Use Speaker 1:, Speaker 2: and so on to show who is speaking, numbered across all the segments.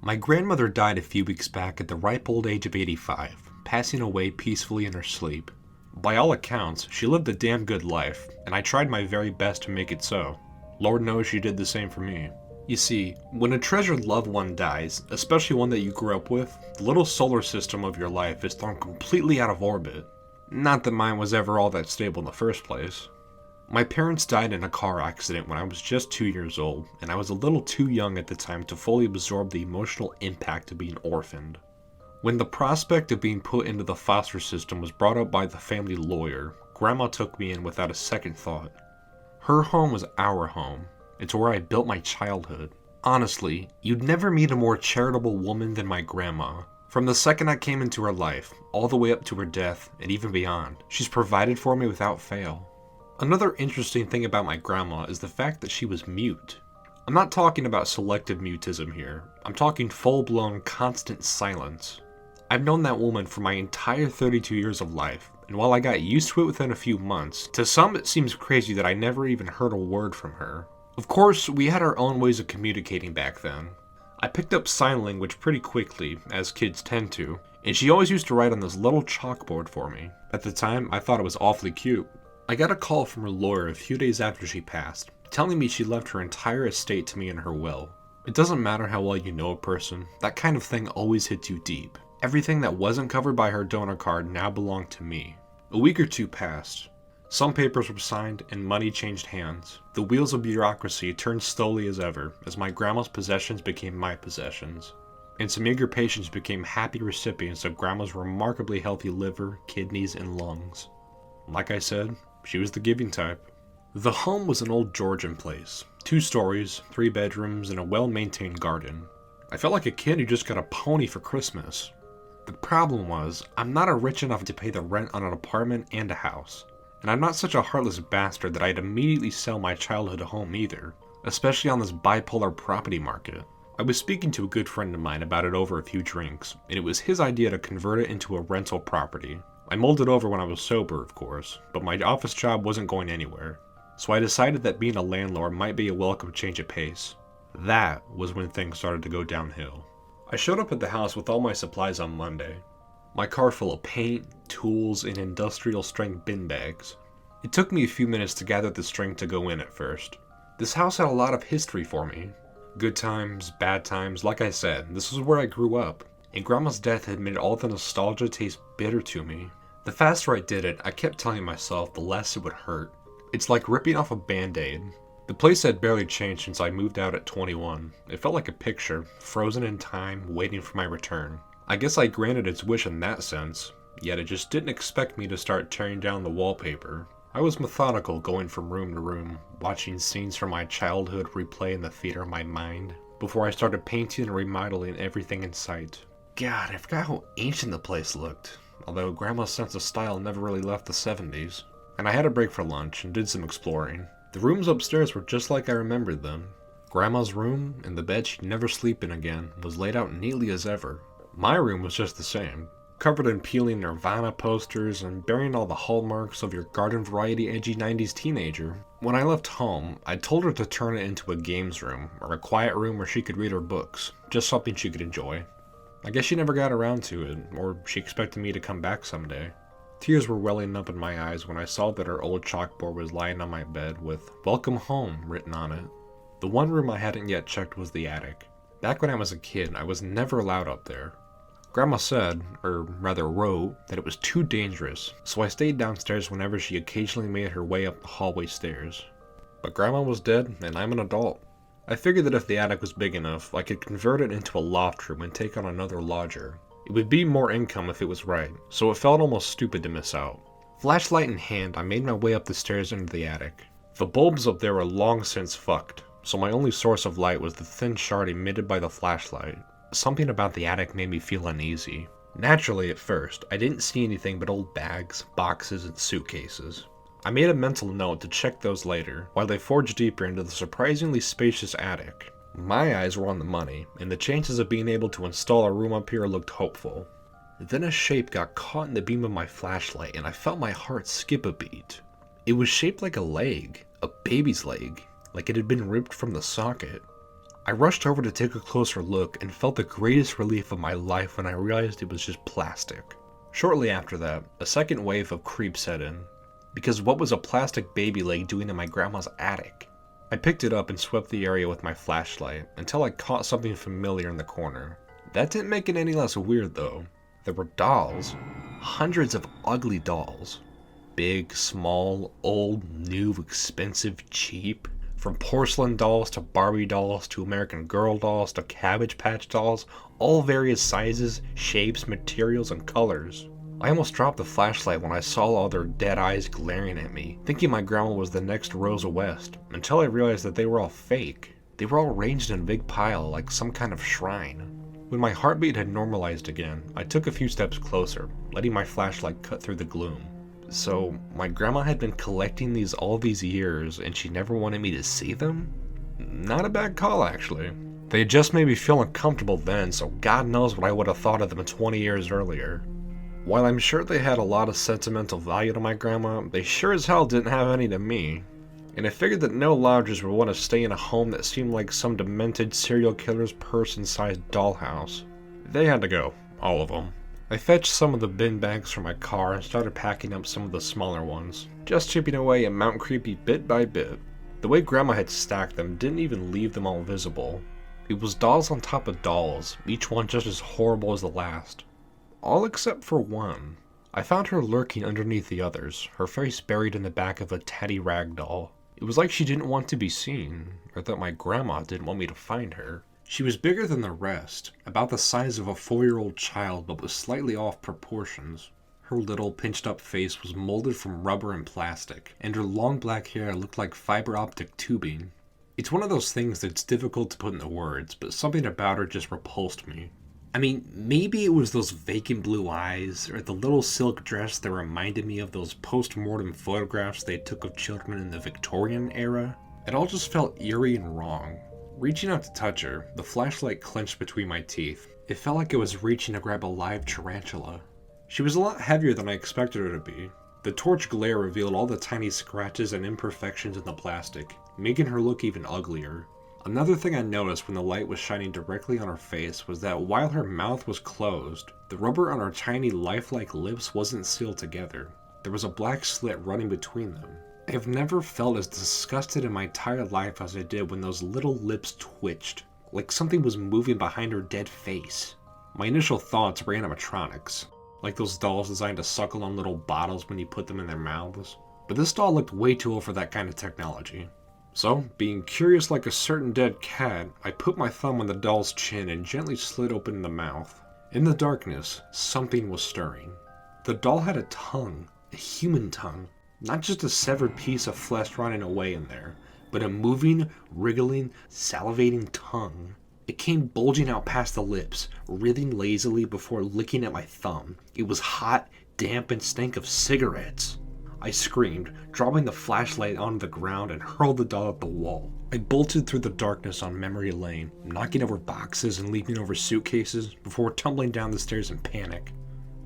Speaker 1: My grandmother died a few weeks back at the ripe old age of 85, passing away peacefully in her sleep. By all accounts, she lived a damn good life, and I tried my very best to make it so. Lord knows she did the same for me. You see, when a treasured loved one dies, especially one that you grew up with, the little solar system of your life is thrown completely out of orbit. Not that mine was ever all that stable in the first place. My parents died in a car accident when I was just 2 years old, and I was a little too young at the time to fully absorb the emotional impact of being orphaned. When the prospect of being put into the foster system was brought up by the family lawyer, Grandma took me in without a second thought. Her home was our home. It's where I built my childhood. Honestly, you'd never meet a more charitable woman than my grandma. From the second I came into her life, all the way up to her death, and even beyond, she's provided for me without fail. Another interesting thing about my grandma is the fact that she was mute. I'm not talking about selective mutism here. I'm talking full-blown constant silence. I've known that woman for my entire 32 years of life, and while I got used to it within a few months, to some it seems crazy that I never even heard a word from her. Of course, we had our own ways of communicating back then. I picked up sign language pretty quickly, as kids tend to, and she always used to write on this little chalkboard for me. At the time, I thought it was awfully cute. I got a call from her lawyer a few days after she passed, telling me she left her entire estate to me in her will. It doesn't matter how well you know a person, that kind of thing always hits you deep. Everything that wasn't covered by her donor card now belonged to me. A week or two passed. Some papers were signed and money changed hands. The wheels of bureaucracy turned slowly as ever, as my grandma's possessions became my possessions. And some eager patients became happy recipients of grandma's remarkably healthy liver, kidneys, and lungs. Like I said, she was the giving type. The home was an old Georgian place. 2 stories, 3 bedrooms, and a well-maintained garden. I felt like a kid who just got a pony for Christmas. The problem was, I'm not rich enough to pay the rent on an apartment and a house. And I'm not such a heartless bastard that I'd immediately sell my childhood home either, especially on this bipolar property market. I was speaking to a good friend of mine about it over a few drinks, and it was his idea to convert it into a rental property. I mulled it over when I was sober, of course, but my office job wasn't going anywhere, so I decided that being a landlord might be a welcome change of pace. That was when things started to go downhill. I showed up at the house with all my supplies on Monday. My car full of paint, tools, and industrial-strength bin bags. It took me a few minutes to gather the strength to go in at first. This house had a lot of history for me. Good times, bad times, like I said, this was where I grew up, and Grandma's death had made all the nostalgia taste bitter to me. The faster I did it, I kept telling myself the less it would hurt. It's like ripping off a band-aid. The place had barely changed since I moved out at 21. It felt like a picture, frozen in time, waiting for my return. I guess I granted its wish in that sense, yet it just didn't expect me to start tearing down the wallpaper. I was methodical, going from room to room, watching scenes from my childhood replay in the theater of my mind, before I started painting and remodeling everything in sight. God, I forgot how ancient the place looked. Although Grandma's sense of style never really left the 70s. And I had a break for lunch and did some exploring. The rooms upstairs were just like I remembered them. Grandma's room, and the bed she'd never sleep in again, was laid out neatly as ever. My room was just the same, covered in peeling Nirvana posters and bearing all the hallmarks of your garden variety edgy 90s teenager. When I left home, I told her to turn it into a games room, or a quiet room where she could read her books, just something she could enjoy. I guess she never got around to it, or she expected me to come back someday. Tears were welling up in my eyes when I saw that her old chalkboard was lying on my bed with "Welcome Home" written on it. The one room I hadn't yet checked was the attic. Back when I was a kid, I was never allowed up there. Grandma said, or rather wrote, that it was too dangerous, so I stayed downstairs whenever she occasionally made her way up the hallway stairs. But Grandma was dead, and I'm an adult. I figured that if the attic was big enough, I could convert it into a loft room and take on another lodger. It would be more income if it was right, so it felt almost stupid to miss out. Flashlight in hand, I made my way up the stairs into the attic. The bulbs up there were long since fucked, so my only source of light was the thin shard emitted by the flashlight. Something about the attic made me feel uneasy. Naturally, at first, I didn't see anything but old bags, boxes, and suitcases. I made a mental note to check those later, while I forged deeper into the surprisingly spacious attic. My eyes were on the money, and the chances of being able to install a room up here looked hopeful. Then a shape got caught in the beam of my flashlight, and I felt my heart skip a beat. It was shaped like a leg, a baby's leg, like it had been ripped from the socket. I rushed over to take a closer look and felt the greatest relief of my life when I realized it was just plastic. Shortly after that, a second wave of creep set in, because what was a plastic baby leg doing in my grandma's attic? I picked it up and swept the area with my flashlight until I caught something familiar in the corner. That didn't make it any less weird though. There were dolls. Hundreds of ugly dolls. Big, small, old, new, expensive, cheap. From porcelain dolls to Barbie dolls to American Girl dolls to Cabbage Patch dolls, all various sizes, shapes, materials, and colors. I almost dropped the flashlight when I saw all their dead eyes glaring at me, thinking my grandma was the next Rosa West, until I realized that they were all fake. They were all arranged in a big pile like some kind of shrine. When my heartbeat had normalized again, I took a few steps closer, letting my flashlight cut through the gloom. So, my grandma had been collecting these all these years and she never wanted me to see them? Not a bad call, actually. They had just made me feel uncomfortable then, so God knows what I would have thought of them 20 years earlier. While I'm sure they had a lot of sentimental value to my grandma, they sure as hell didn't have any to me. And I figured that no lodgers would want to stay in a home that seemed like some demented serial killer's person-sized dollhouse. They had to go, all of them. I fetched some of the bin bags from my car and started packing up some of the smaller ones, just chipping away at Mount Creepy bit by bit. The way Grandma had stacked them didn't even leave them all visible. It was dolls on top of dolls, each one just as horrible as the last. All except for one. I found her lurking underneath the others, her face buried in the back of a tatty rag doll. It was like she didn't want to be seen, or that my grandma didn't want me to find her. She was bigger than the rest, about the size of a 4-year-old child but was slightly off proportions. Her little pinched-up face was molded from rubber and plastic, and her long black hair looked like fiber optic tubing. It's one of those things that's difficult to put into words, but something about her just repulsed me. I mean, maybe it was those vacant blue eyes, or the little silk dress that reminded me of those post-mortem photographs they took of children in the Victorian era. It all just felt eerie and wrong. Reaching out to touch her, the flashlight clenched between my teeth. It felt like it was reaching to grab a live tarantula. She was a lot heavier than I expected her to be. The torch glare revealed all the tiny scratches and imperfections in the plastic, making her look even uglier. Another thing I noticed when the light was shining directly on her face was that while her mouth was closed, the rubber on her tiny lifelike lips wasn't sealed together. There was a black slit running between them. I have never felt as disgusted in my entire life as I did when those little lips twitched, like something was moving behind her dead face. My initial thoughts were animatronics, like those dolls designed to suckle on little bottles when you put them in their mouths. But this doll looked way too old for that kind of technology. So, being curious like a certain dead cat, I put my thumb on the doll's chin and gently slid open the mouth. In the darkness, something was stirring. The doll had a tongue, a human tongue. Not just a severed piece of flesh rotting away in there, but a moving, wriggling, salivating tongue. It came bulging out past the lips, writhing lazily before licking at my thumb. It was hot, damp, and stank of cigarettes. I screamed, dropping the flashlight onto the ground and hurled the doll at the wall. I bolted through the darkness on memory lane, knocking over boxes and leaping over suitcases before tumbling down the stairs in panic.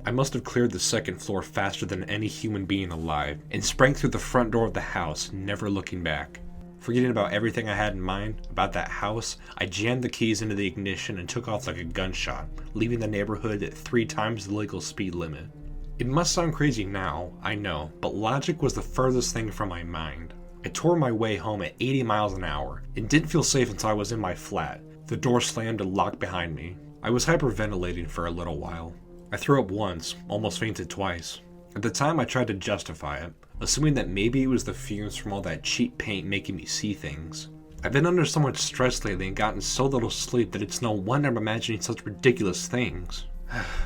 Speaker 1: I must have cleared the second floor faster than any human being alive, and sprang through the front door of the house, never looking back. Forgetting about everything I had in mind about that house, I jammed the keys into the ignition and took off like a gunshot, leaving the neighborhood at 3 times the legal speed limit. It must sound crazy now, I know, but logic was the furthest thing from my mind. I tore my way home at 80 miles an hour, and didn't feel safe until I was in my flat. The door slammed and locked behind me. I was hyperventilating for a little while. I threw up once, almost fainted twice. At the time I tried to justify it, assuming that maybe it was the fumes from all that cheap paint making me see things. I've been under so much stress lately and gotten so little sleep that it's no wonder I'm imagining such ridiculous things.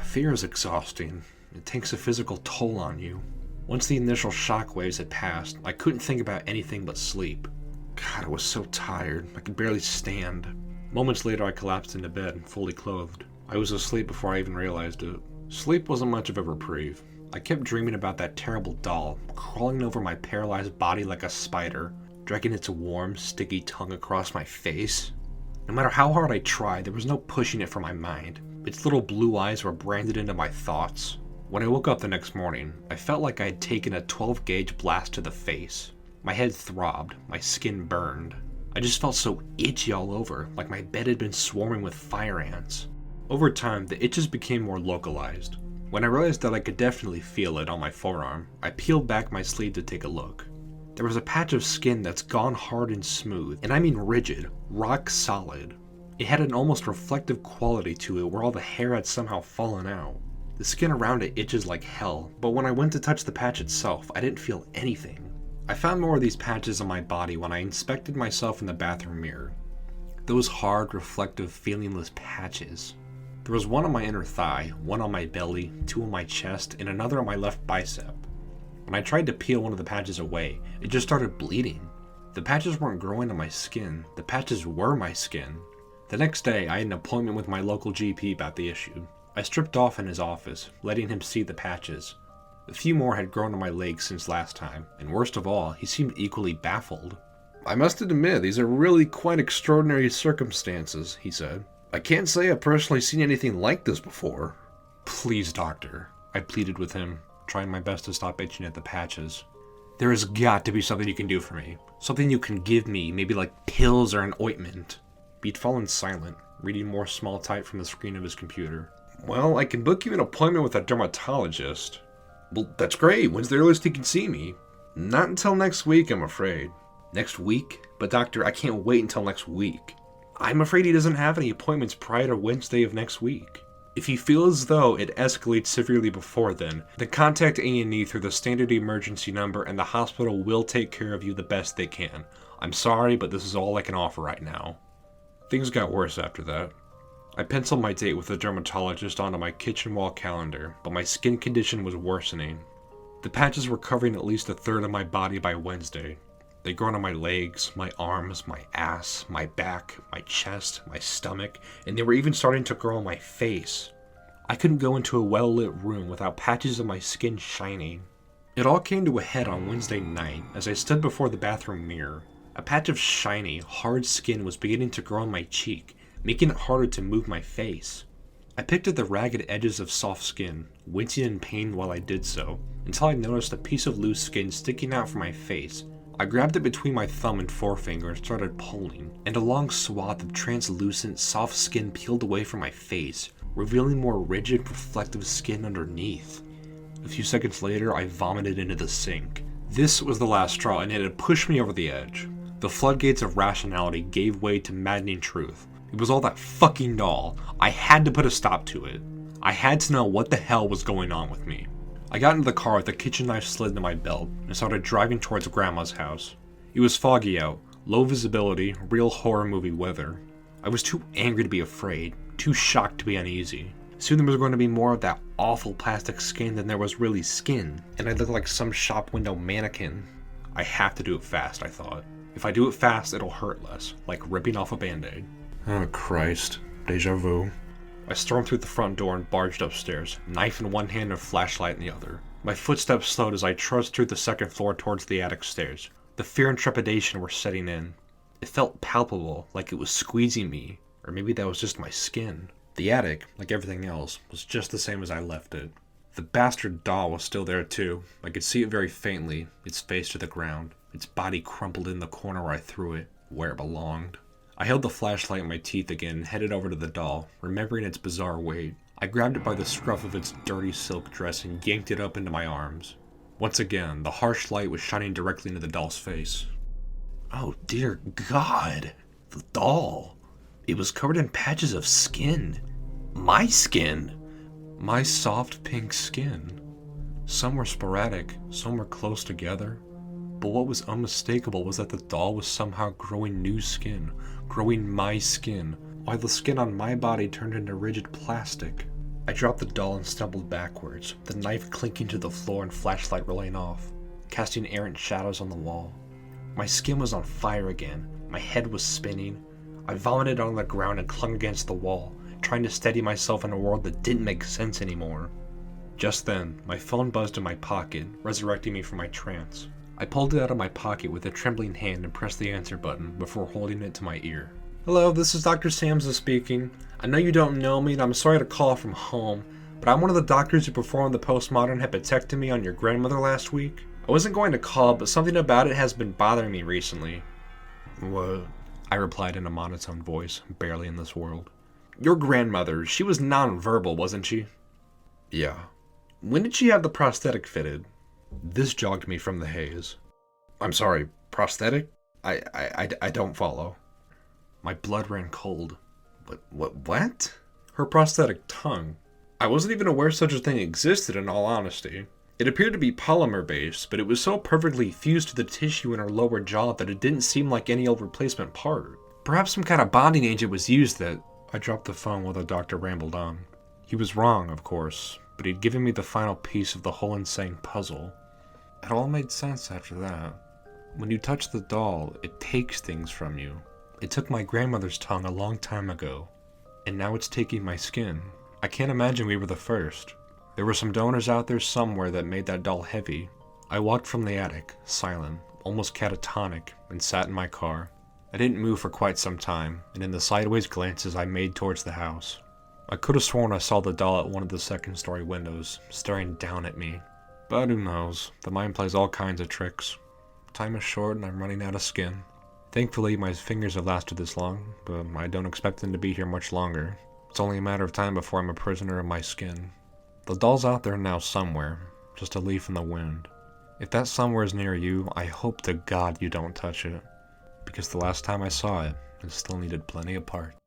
Speaker 1: Fear is exhausting. It takes a physical toll on you. Once the initial shockwaves had passed, I couldn't think about anything but sleep. God, I was so tired, I could barely stand. Moments later I collapsed into bed, fully clothed. I was asleep before I even realized it. Sleep wasn't much of a reprieve. I kept dreaming about that terrible doll, crawling over my paralyzed body like a spider, dragging its warm, sticky tongue across my face. No matter how hard I tried, there was no pushing it from my mind. Its little blue eyes were branded into my thoughts. When I woke up the next morning, I felt like I had taken a 12-gauge blast to the face. My head throbbed, my skin burned. I just felt so itchy all over, like my bed had been swarming with fire ants. Over time, the itches became more localized. When I realized that I could definitely feel it on my forearm, I peeled back my sleeve to take a look. There was a patch of skin that's gone hard and smooth, and I mean rigid, rock solid. It had an almost reflective quality to it where all the hair had somehow fallen out. The skin around it itches like hell, but when I went to touch the patch itself, I didn't feel anything. I found more of these patches on my body when I inspected myself in the bathroom mirror. Those hard, reflective, feelingless patches. There was one on my inner thigh, one on my belly, two on my chest, and another on my left bicep. When I tried to peel one of the patches away, it just started bleeding. The patches weren't growing on my skin, the patches were my skin. The next day, I had an appointment with my local GP about the issue. I stripped off in his office, letting him see the patches. A few more had grown on my legs since last time, and worst of all, he seemed equally baffled. "I must admit, these are really quite extraordinary circumstances," he said. "I can't say I've personally seen anything like this before." "Please, doctor," I pleaded with him, trying my best to stop itching at the patches. "There has got to be something you can do for me. Something you can give me, maybe like pills or an ointment." He'd fallen silent, reading more small type from the screen of his computer. "Well, I can book you an appointment with a dermatologist." "Well, that's great. When's the earliest he can see me?" "Not until next week, I'm afraid." "Next week? But doctor, I can't wait until next week." "I'm afraid he doesn't have any appointments prior to Wednesday of next week. If you feel as though it escalates severely before then contact A&E through the standard emergency number and the hospital will take care of you the best they can. I'm sorry, but this is all I can offer right now." Things got worse after that. I penciled my date with the dermatologist onto my kitchen wall calendar, but my skin condition was worsening. The patches were covering at least a third of my body by Wednesday. They'd grown on my legs, my arms, my ass, my back, my chest, my stomach, and they were even starting to grow on my face. I couldn't go into a well-lit room without patches of my skin shining. It all came to a head on Wednesday night as I stood before the bathroom mirror. A patch of shiny, hard skin was beginning to grow on my cheek, making it harder to move my face. I picked at the ragged edges of soft skin, wincing in pain while I did so, until I noticed a piece of loose skin sticking out from my face. I grabbed it between my thumb and forefinger and started pulling, and a long swath of translucent, soft skin peeled away from my face, revealing more rigid, reflective skin underneath. A few seconds later, I vomited into the sink. This was the last straw, and it had pushed me over the edge. The floodgates of rationality gave way to maddening truth. It was all that fucking doll. I had to put a stop to it. I had to know what the hell was going on with me. I got into the car with the kitchen knife slid into my belt and started driving towards Grandma's house. It was foggy out, low visibility, real horror movie weather. I was too angry to be afraid, too shocked to be uneasy. Soon there was going to be more of that awful plastic skin than there was really skin, and I looked like some shop window mannequin. I have to do it fast, I thought. If I do it fast, it'll hurt less, like ripping off a band-aid. Oh Christ, deja vu. I stormed through the front door and barged upstairs, knife in one hand and flashlight in the other. My footsteps slowed as I trudged through the second floor towards the attic stairs. The fear and trepidation were setting in. It felt palpable, like it was squeezing me, or maybe that was just my skin. The attic, like everything else, was just the same as I left it. The bastard doll was still there too. I could see it very faintly, its face to the ground, its body crumpled in the corner where I threw it, where it belonged. I held the flashlight in my teeth again and headed over to the doll, remembering its bizarre weight. I grabbed it by the scruff of its dirty silk dress and yanked it up into my arms. Once again, the harsh light was shining directly into the doll's face. Oh dear God! The doll! It was covered in patches of skin. My skin! My soft pink skin. Some were sporadic, some were close together. But what was unmistakable was that the doll was somehow growing new skin, growing my skin, while the skin on my body turned into rigid plastic. I dropped the doll and stumbled backwards, the knife clinking to the floor and flashlight rolling off, casting errant shadows on the wall. My skin was on fire again, my head was spinning. I vomited on the ground and clung against the wall, trying to steady myself in a world that didn't make sense anymore. Just then, my phone buzzed in my pocket, resurrecting me from my trance. I pulled it out of my pocket with a trembling hand and pressed the answer button before holding it to my ear. Hello, this is Dr. Samsa speaking. I know you don't know me and I'm sorry to call from home, but I'm one of the doctors who performed the postmodern hepatectomy on your grandmother last week. I wasn't going to call, but something about it has been bothering me recently. What? I replied in a monotone voice, barely in this world. Your grandmother, she was non-verbal, wasn't she? Yeah. When did she have the prosthetic fitted? This jogged me from the haze. I'm sorry, prosthetic? I don't follow. My blood ran cold. What? Her prosthetic tongue. I wasn't even aware such a thing existed, in all honesty. It appeared to be polymer-based, but it was so perfectly fused to the tissue in her lower jaw that it didn't seem like any old replacement part. Perhaps some kind of bonding agent was used that... I dropped the phone while the doctor rambled on. He was wrong, of course, but he'd given me the final piece of the whole insane puzzle. It all made sense after that. When you touch the doll, it takes things from you. It took my grandmother's tongue a long time ago, and now it's taking my skin. I can't imagine we were the first. There were some donors out there somewhere that made that doll heavy. I walked from the attic, silent, almost catatonic, and sat in my car. I didn't move for quite some time, and in the sideways glances I made towards the house, I could have sworn I saw the doll at one of the second-story windows, staring down at me. But who knows, the mind plays all kinds of tricks. Time is short and I'm running out of skin. Thankfully, my fingers have lasted this long, but I don't expect them to be here much longer. It's only a matter of time before I'm a prisoner of my skin. The doll's out there now somewhere, just a leaf in the wind. If that somewhere is near you, I hope to God you don't touch it. Because the last time I saw it, it still needed plenty of parts.